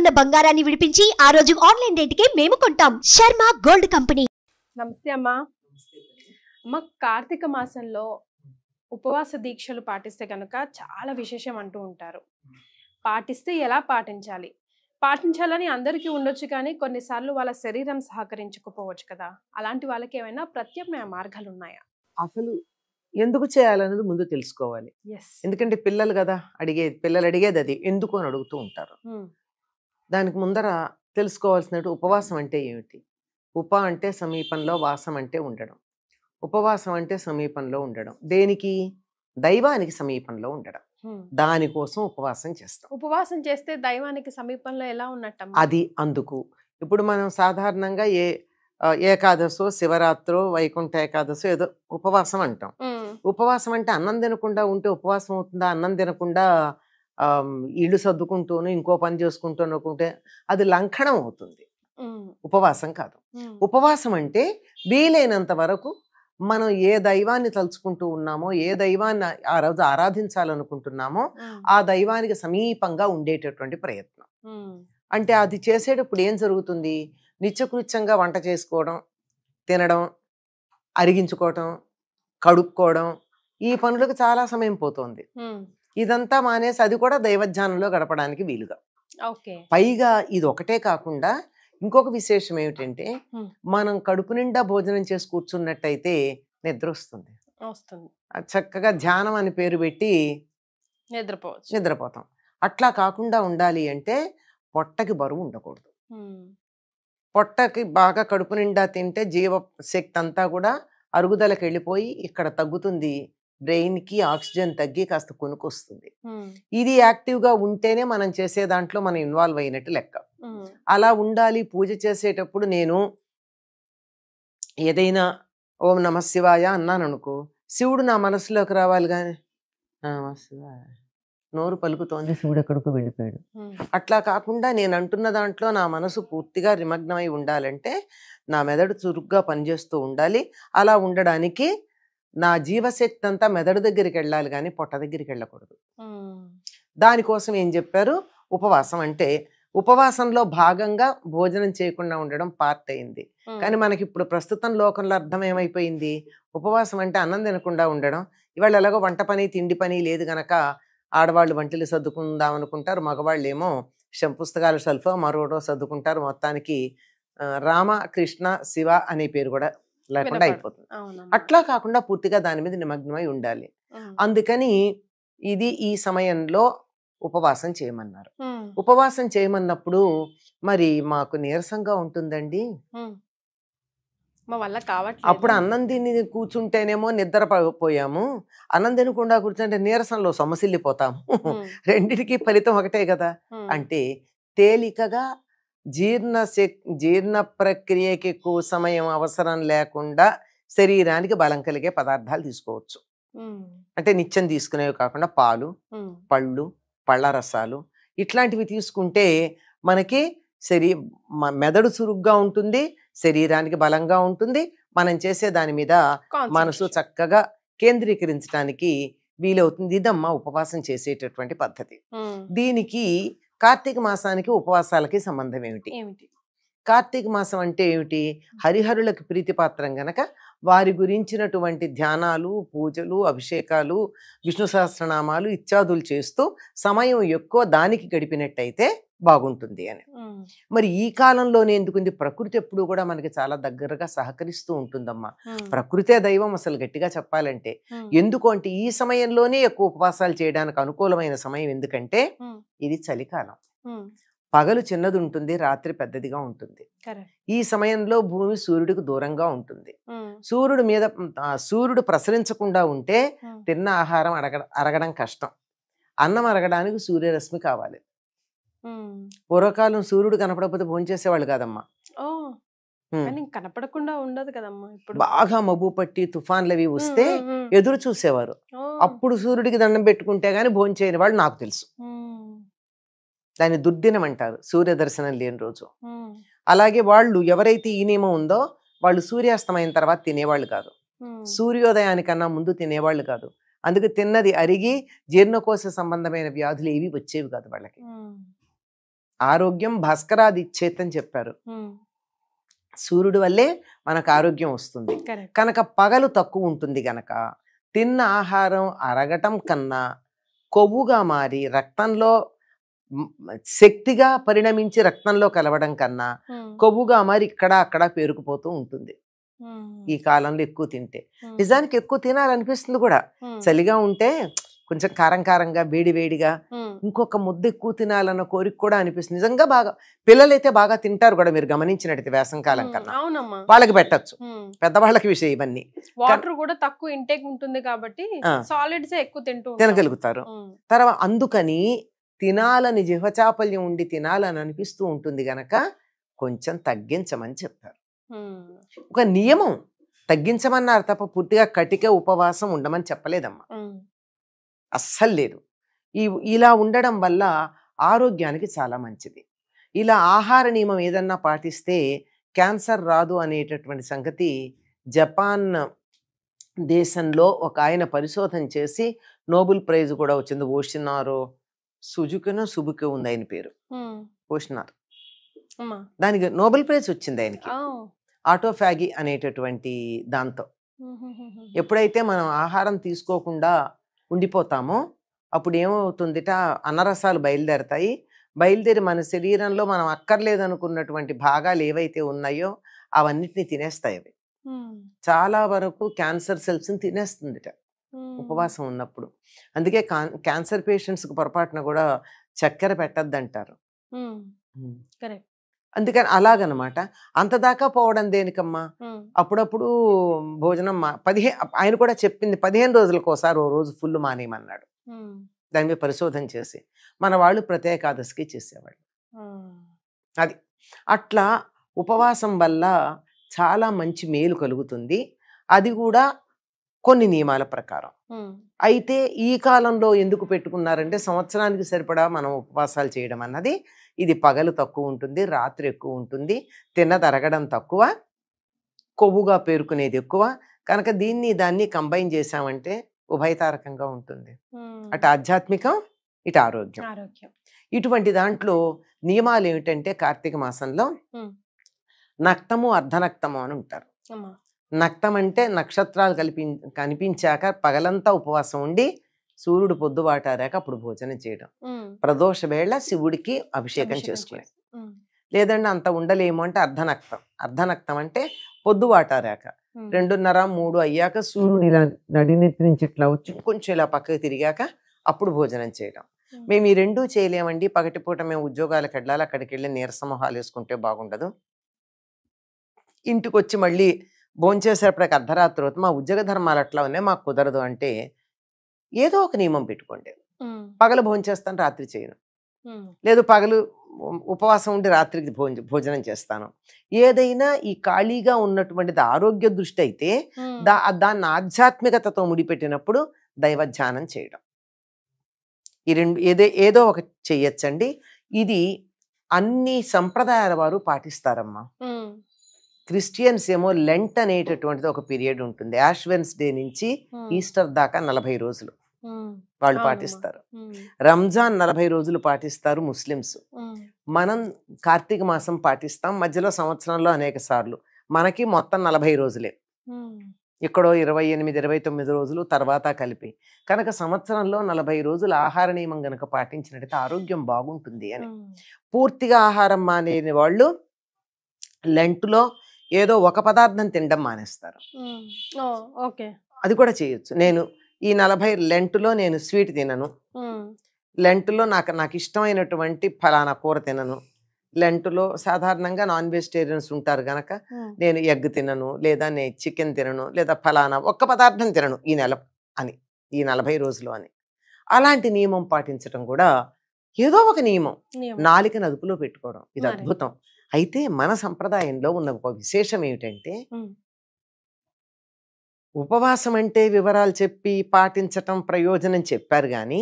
ఉన్న బంగారాన్ని విడిపించి ఆ రోజు ఆన్లైన్ రేటుకే మేము కొంటాం. Sharma gold company. నమస్తే అమ్మా. అమ్మ, కార్తీక మాసంలో ఉపవాస దీక్షలు పాటిస్తే కనుక చాలా విశేషం అంటూ ఉంటారు. పాటిస్తే ఎలా పాటించాలి? పాటించాలని అందరికీ ఉండొచ్చు, కానీ కొన్నిసార్లు వాళ్ళ శరీరం సహకరించకపోవచ్చు కదా. అలాంటి వాళ్ళకి ఏమైనా ప్రత్యామ్నాయ మార్గాలు ఉన్నాయా? అసలు ఎందుకు చేయాలనేది ముందు తెలుసుకోవాలి. ఎందుకంటే పిల్లలు అడిగేది అది ఎందుకు అని అడుగుతూ ఉంటారు. దానికి ముందర తెలుసుకోవాల్సినట్టు ఉపవాసం అంటే ఏమిటి? అంటే సమీపంలో, వాసం అంటే ఉండడం. ఉపవాసం అంటే సమీపంలో ఉండడం. దేనికి? దైవానికి సమీపంలో ఉండడం. దానికోసం ఉపవాసం చేస్తాం. ఉపవాసం చేస్తే దైవానికి సమీపంలో ఎలా ఉన్నట్టు? అది అందుకు ఇప్పుడు మనం సాధారణంగా ఏకాదశో, శివరాత్రో, వైకుంఠ ఏకాదశో ఏదో ఉపవాసం అంటాం. ఉపవాసం అంటే అన్నం తినకుండా ఉంటే ఉపవాసం అవుతుందా? అన్నం తినకుండా ఇల్లు సర్దుకుంటూను ఇంకో పని చేసుకుంటూ అనుకుంటే అది లంఘనం అవుతుంది. ఉపవాసం కాదు. ఉపవాసం అంటే వీలైనంత వరకు మనం ఏ దైవాన్ని తలుచుకుంటూ ఉన్నామో, ఏ దైవాన్ని ఆ రోజు ఆరాధించాలనుకుంటున్నామో ఆ దైవానికి సమీపంగా ఉండేటటువంటి ప్రయత్నం. అంటే అది చేసేటప్పుడు ఏం జరుగుతుంది? నిత్యకృత్యంగా వంట చేసుకోవడం, తినడం, అరిగించుకోవడం, కడుక్కోవడం, ఈ పనులకు చాలా సమయం పోతుంది. ఇదంతా మానేసి అది కూడా దైవధ్యానంలో గడపడానికి వీలుగా. పైగా ఇది ఒకటే కాకుండా ఇంకొక విశేషం ఏమిటంటే, మనం కడుపు నిండా భోజనం చేసి కూర్చున్నట్టయితే నిద్ర వస్తుంది. చక్కగా ధ్యానం అని పేరు పెట్టి నిద్రపోతాం. అట్లా కాకుండా ఉండాలి అంటే పొట్టకి బరువు ఉండకూడదు. పొట్టకి బాగా కడుపు నిండా తింటే జీవశక్తి అంతా కూడా అరుగుదలకు వెళ్ళిపోయి ఇక్కడ తగ్గుతుంది. బ్రెయిన్కి ఆక్సిజన్ తగ్గి కాస్త కొనుక్కొస్తుంది. ఇది యాక్టివ్గా ఉంటేనే మనం చేసే దాంట్లో మనం ఇన్వాల్వ్ అయినట్టు లెక్క. అలా ఉండాలి. పూజ చేసేటప్పుడు నేను ఏదైనా ఓం నమ శివాయ అన్నాను అనుకో, శివుడు నా మనసులోకి రావాలి. కానీ నమ శివాయ నోరు పలుకుతోంది, శివుడు ఎక్కడికో వెళ్ళిపోయాడు. అట్లా కాకుండా నేను అంటున్న దాంట్లో నా మనసు పూర్తిగా నిమగ్నమై ఉండాలంటే నా మెదడు చురుగ్గా పనిచేస్తూ ఉండాలి. అలా ఉండడానికి నా జీవశక్తి అంతా మెదడు దగ్గరికి వెళ్ళాలి, కానీ పొట్ట దగ్గరికి వెళ్ళకూడదు. దానికోసం ఏం చెప్పారు? ఉపవాసం అంటే ఉపవాసంలో భాగంగా భోజనం చేయకుండా ఉండడం పార్ట్ అయింది. కానీ మనకి ఇప్పుడు ప్రస్తుతం లోకంలో అర్థం ఏమైపోయింది? ఉపవాసం అంటే అన్నం తినకుండా ఉండడం. ఇవాళ ఎలాగో వంట పని, తిండి పని లేదు గనక ఆడవాళ్ళు వంటలు సర్దుకుందాం అనుకుంటారు, మగవాళ్ళు ఏమో పుస్తకాలు షెల్ఫ్ మరోటో సర్దుకుంటారు. మొత్తానికి రామ, కృష్ణ, శివ అనే పేరు కూడా లేకుండా అయిపోతుంది. అట్లా కాకుండా పూర్తిగా దాని మీద నిమగ్నమై ఉండాలి. అందుకని ఈ సమయంలో ఉపవాసం చేయమన్నారు. ఉపవాసం చేయమన్నప్పుడు మరి మాకు నీరసంగా ఉంటుందండి, అప్పుడు అన్నం తిని కూర్చుంటేనేమో నిద్రపోయాము, అన్నం తినకుండా కూర్చుంటే నీరసంలో సొమ్మసిల్లిపోతాము, రెండిటికి ఫలితం ఒకటే కదా అంటే తేలికగా జీర్ణ ప్రక్రియకి ఎక్కువ సమయం అవసరం లేకుండా శరీరానికి బలం కలిగే పదార్థాలు తీసుకోవచ్చు. అంటే నిత్యం తీసుకునేవి కాకుండా పాలు, పళ్ళు, పళ్ళ రసాలు ఇట్లాంటివి తీసుకుంటే మనకి మెదడు చురుగ్గా ఉంటుంది, శరీరానికి బలంగా ఉంటుంది, మనం చేసే దాని మీద మనసు చక్కగా కేంద్రీకరించడానికి వీలవుతుంది. ఇదమ్మా ఉపవాసం చేసేటటువంటి పద్ధతి. దీనికి కార్తీక మాసానికి ఉపవాసాలకి సంబంధం ఏమిటి? కార్తీక మాసం అంటే ఏమిటి? హరిహరులకు ప్రీతిపాత్రం గనక వారి గురించినటువంటి ధ్యానాలు, పూజలు, అభిషేకాలు, విష్ణు సహస్రనామాలు ఇత్యాదులు చేస్తూ సమయం ఎక్కువ దానికి గడిపినట్టయితే బాగుంటుంది అని. మరి ఈ కాలంలోనే ఎందుకుంది? ప్రకృతి ఎప్పుడు కూడా మనకి చాలా దగ్గరగా సహకరిస్తూ ఉంటుందమ్మా. ప్రకృతే దైవం అసలు గట్టిగా చెప్పాలంటే. ఎందుకు అంటే ఈ సమయంలోనే ఎక్కువ ఉపవాసాలు చేయడానికి అనుకూలమైన సమయం. ఎందుకంటే ఇది చలికాలం, పగలు చిన్నది ఉంటుంది, రాత్రి పెద్దదిగా ఉంటుంది. ఈ సమయంలో భూమి సూర్యుడికి దూరంగా ఉంటుంది. సూర్యుడు ప్రసరించకుండా ఉంటే తిన్న ఆహారం అరగడం కష్టం. అన్నం అరగడానికి సూర్యరశ్మి కావాలి. పూర్వకాలం సూర్యుడు కనపడకపోతే భోంచేసేవాళ్ళు కాదమ్మా. కనపడకుండా ఉండదు కదమ్మా. బాగా మబ్బు పట్టి తుఫాన్లు అవి వస్తే ఎదురు చూసేవారు. అప్పుడు సూర్యుడికి దండం పెట్టుకుంటే గాని భోంచేయని వాళ్ళు నాకు తెలుసు. దాన్ని దుర్దినం అంటారు, సూర్య దర్శనం లేని రోజు. అలాగే వాళ్ళు ఎవరైతే ఈ నియమం ఉందో వాళ్ళు సూర్యాస్తమయం తర్వాత తినేవాళ్ళు కాదు, సూర్యోదయానికన్నా ముందు తినేవాళ్ళు కాదు. అందుకే తిన్నది అరిగి జీర్ణకోశ సంబంధమైన వ్యాధులు ఏవి వచ్చేవి కాదు వాళ్ళకి. ఆరోగ్యం భాస్కరాది ఇచ్చేత్ అని చెప్పారు. సూర్యుడి వల్లే మనకు ఆరోగ్యం వస్తుంది. కరెక్ట్. కనుక పగలు తక్కువ ఉంటుంది గనక తిన్న ఆహారం అరగటం కన్నా కొవ్వుగా మారి రక్తంలో శక్తిగా పరిణమించి రక్తంలో కలవడం కన్నా కొవ్వుగా మారి ఇక్కడ అక్కడ పేరుకుపోతూ ఉంటుంది ఈ కాలంలో ఎక్కువ తింటే. నిజానికి ఎక్కువ తినాలనిపిస్తుంది కూడా. చలిగా ఉంటే కొంచెం కారం కారంగా వేడి వేడిగా ఇంకొక ముద్ద ఎక్కువ తినాలన్న కోరిక కూడా అనిపిస్తుంది. నిజంగా బాగా పిల్లలైతే బాగా తింటారు కూడా, మీరు గమనించినట్టయితే వేసంకాలం కన్నా అవునమ్మా, వాళ్ళకి పెట్టచ్చు. పెద్దవాళ్ళకి విషయం ఇవన్నీ. వాటర్ కూడా తక్కువ ఇంటేక్ ఉంటుంది కాబట్టి సాలిడ్స్ ఎక్కువ తినగలుగుతారు. తర్వాత అందుకని తినాలని జిహ్వచాపల్యం ఉండి తినాలని అనిపిస్తూ ఉంటుంది గనక కొంచెం తగ్గించమని చెప్తారు. ఒక నియమం తగ్గించమన్నారు తప్ప పూర్తిగా కటిక ఉపవాసం ఉండమని చెప్పలేదమ్మా, అస్సలు లేదు. ఇలా ఉండడం వల్ల ఆరోగ్యానికి చాలా మంచిది. ఇలా ఆహార నియమం ఏదన్నా పాటిస్తే క్యాన్సర్ రాదు అనేటటువంటి సంగతి జపాన్ దేశంలో ఒక ఆయన పరిశోధన చేసి నోబెల్ ప్రైజ్ కూడా వచ్చింది. ఓషినారో సుజుకినో సుబుకి ఉంది ఆయన పేరు, ఓషినార్. దానికి నోబెల్ ప్రైజ్ వచ్చింది ఆయనకి, ఆటోఫాగి అనేటటువంటి దాంతో. ఎప్పుడైతే మనం ఆహారం తీసుకోకుండా ఉండిపోతామో అప్పుడు ఏమవుతుందిట, అన్నరసాలు బయలుదేరి మన శరీరంలో మనం అక్కర్లేదనుకున్నటువంటి భాగాలు ఏవైతే ఉన్నాయో అవన్నిటిని తినేస్తాయి. అవి చాలా వరకు క్యాన్సర్ సెల్స్ని తినేస్తుందిట ఉపవాసం ఉన్నప్పుడు. అందుకే క్యాన్సర్ పేషెంట్స్కి పొరపాటున కూడా చక్కెర పెట్టద్దంటారు. అందుకని అలాగనమాట. అంతదాకా పోవడం దేనికమ్మా, అప్పుడప్పుడు భోజనం ఆయన కూడా చెప్పింది 15 రోజులకు ఒకసారి ఓ రోజు ఫుల్ మానేయమన్నాడు. దాని మీద పరిశోధన చేసి మన వాళ్ళు ప్రత్యేకాదశికి చేసేవాళ్ళు. అది అట్లా ఉపవాసం వల్ల చాలా మంచి మేలు కలుగుతుంది. అది కూడా కొన్ని నియమాల ప్రకారం. అయితే ఈ కాలంలో ఎందుకు పెట్టుకున్నారంటే సంవత్సరానికి సరిపడా మనం ఉపవాసాలు చేయడం అన్నది, ఇది పగలు తక్కువ ఉంటుంది, రాత్రి ఎక్కువ ఉంటుంది, తిన్నదరగడం తక్కువ, కొవ్వుగా పేరుకునేది ఎక్కువ. కనుక దాన్ని కంబైన్ చేసామంటే ఉభయతారకంగా ఉంటుంది. అటు ఆధ్యాత్మికం, ఇటు ఆరోగ్యం. ఇటువంటి దాంట్లో నియమాలు ఏమిటంటే కార్తీక మాసంలో నక్తము అర్ధనక్తము అని ఉంటారు. నక్తం అంటే నక్షత్రాలు కనిపించాక పగలంతా ఉపవాసం ఉండి సూర్యుడు పొద్దుబాటారాక అప్పుడు భోజనం చేయడం. ప్రదోష వేళ శివుడికి అభిషేకం చేసుకునే. లేదంటే అంత ఉండలేము అంటే అర్ధనక్తం అంటే పొద్దుబాటారాక 2:30-3 అయ్యాక సూర్యుడు ఇలా నడినెత్తి నుంచి ఇట్లా వచ్చి కొంచెం ఇలా పక్కకి తిరిగాక అప్పుడు భోజనం చేయడం. మేము ఈ రెండూ చేయలేమండి, పగటిపూట మేము ఉద్యోగాలకు వెళ్ళాలి, అక్కడికి వెళ్ళి నీరసమొహాలు వేసుకుంటే బాగుండదు, ఇంటికి వచ్చి మళ్ళీ భోంచేసేపటికి అర్ధరాత్రి అవుతుంది, మా ఉద్యోగ ధర్మాలు అట్లా ఉన్నాయి, మాకు కుదరదు అంటే ఏదో ఒక నియమం పెట్టుకోండి. పగలు భోంచేస్తాను, రాత్రి చేయను, లేదు పగలు ఉపవాసం ఉండి రాత్రికి భోజనం చేస్తాను. ఏదైనా ఈ ఖాళీగా ఉన్నటువంటిది ఆరోగ్య దృష్టి అయితే దాన్ని ఆధ్యాత్మికతతో ముడిపెట్టినప్పుడు దైవ ధ్యానం చేయడం, ఈ రెండు ఏదో ఒకటి చెయ్యొచ్చండి. ఇది అన్ని సంప్రదాయాల వారు పాటిస్తారమ్మా. క్రిస్టియన్స్ ఏమో లెంట్ అనేటటువంటిది ఒక పీరియడ్ ఉంటుంది, యాష్ వెన్స్డే నుంచి ఈస్టర్ దాకా 40 రోజులు వాళ్ళు పాటిస్తారు. రంజాన్ 40 రోజులు పాటిస్తారు ముస్లిమ్స్. మనం కార్తీక మాసం పాటిస్తాం, మధ్యలో సంవత్సరంలో అనేక సార్లు. మనకి మొత్తం 40 రోజులే, ఇక్కడో 28-29 రోజులు తర్వాత కలిపి. కనుక సంవత్సరంలో 40 రోజులు ఆహార నియమం గనక పాటించినట్టయితే ఆరోగ్యం బాగుంటుంది అని. పూర్తిగా ఆహారం మానేని వాళ్ళు లెంట్లో ఏదో ఒక పదార్థం తినడం మానేస్తారు. అది కూడా చేయొచ్చు. నేను ఈ 40 లెంట్లో నేను స్వీట్ తినను, లెంట్లో నాకు ఇష్టమైనటువంటి ఫలానా కూర తినను, లెంట్లో సాధారణంగా నాన్ వెజిటేరియన్స్ ఉంటారు కనుక నేను ఎగ్ తినను, లేదా నేను చికెన్ తినను, లేదా ఫలానా ఒక్క పదార్థం తినను ఈ నెల అని, ఈ 40 రోజులు అని. అలాంటి నియమం పాటించడం కూడా ఏదో ఒక నియమం, నాలికను అదుపులో పెట్టుకోవడం, ఇది అద్భుతం. అయితే మన సంప్రదాయంలో ఉన్న ఒక విశేషం ఏమిటంటే ఉపవాసం అంటే వివరాలు చెప్పి పాటించటం ప్రయోజనం చెప్పారు కానీ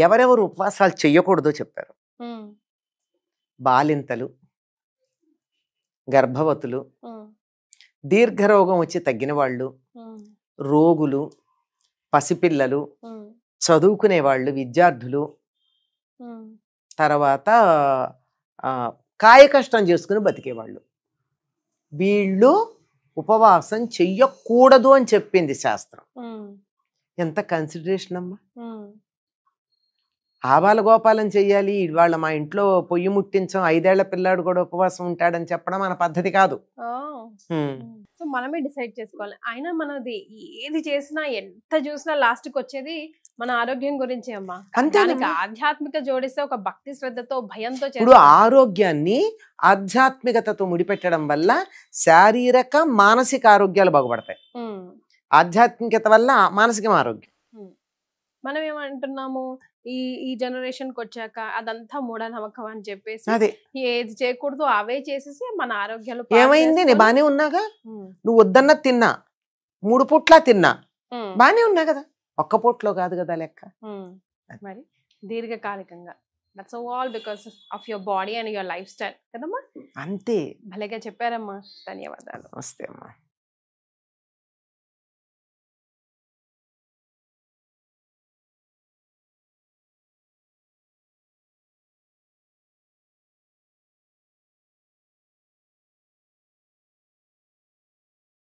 ఎవరెవరు ఉపవాసాలు చెయ్యకూడదో చెప్పారు. బాలింతలు, గర్భవతులు, దీర్ఘరోగం వచ్చి తగ్గిన వాళ్ళు, రోగులు, పసిపిల్లలు, చదువుకునే వాళ్ళు, విద్యార్థులు, తర్వాత కాయ కష్టం చేసుకుని బతికేవాళ్ళు. వీళ్ళు ఉపవాసం చెయ్యకూడదు అని చెప్పింది శాస్త్రం. ఎంత కన్సిడరేషన్ అమ్మా. ఆబాల గోపాలం చెయ్యాలి, ఇవాళ మా ఇంట్లో పొయ్యి ముట్టించాం 5 ఏళ్ల పిల్లాడు కూడా ఉపవాసం ఉంటాడని చెప్పడం మన పద్ధతి కాదు. సో మనమే డిసైడ్ చేసుకోవాలి. అయినా మనది ఏది చేసినా ఎంత చూసినా లాస్ట్కి వచ్చేది మన ఆరోగ్యం గురించి అమ్మా. దానికి ఆధ్యాత్మిక జోడిస్తే ఒక భక్తి శ్రద్ధతో భయంతో ఇప్పుడు ఆరోగ్యాన్ని ఆధ్యాత్మికతతో ముడిపెట్టడం వల్ల శారీరక మానసిక ఆరోగ్యాలు బాగుపడతాయి. ఆధ్యాత్మికత వల్ల మానసిక ఆరోగ్యం. మనం ఏమంటున్నాము, ఈ జనరేషన్ కి వచ్చాక అదంతా మూఢనమ్మకం అని చెప్పేసి ఏది చేయకూడదు అవే చేసేసి మన ఆరోగ్యాలు ఏమైంది. నేను బానే ఉన్నాగా, నువ్వు వద్దన్న తిన్నా 3 పూట్లా తిన్నా బానే ఉన్నా కదా, ఒక్క పూట్లో కాదు కదా లెక్క. మరి దీర్ఘకాలికంగా that's all because of your body and your life style కదమ్మా. అంతే. భలేగా చెప్పారమ్మా, ధన్యవాదాలు. నమస్తే అమ్మా.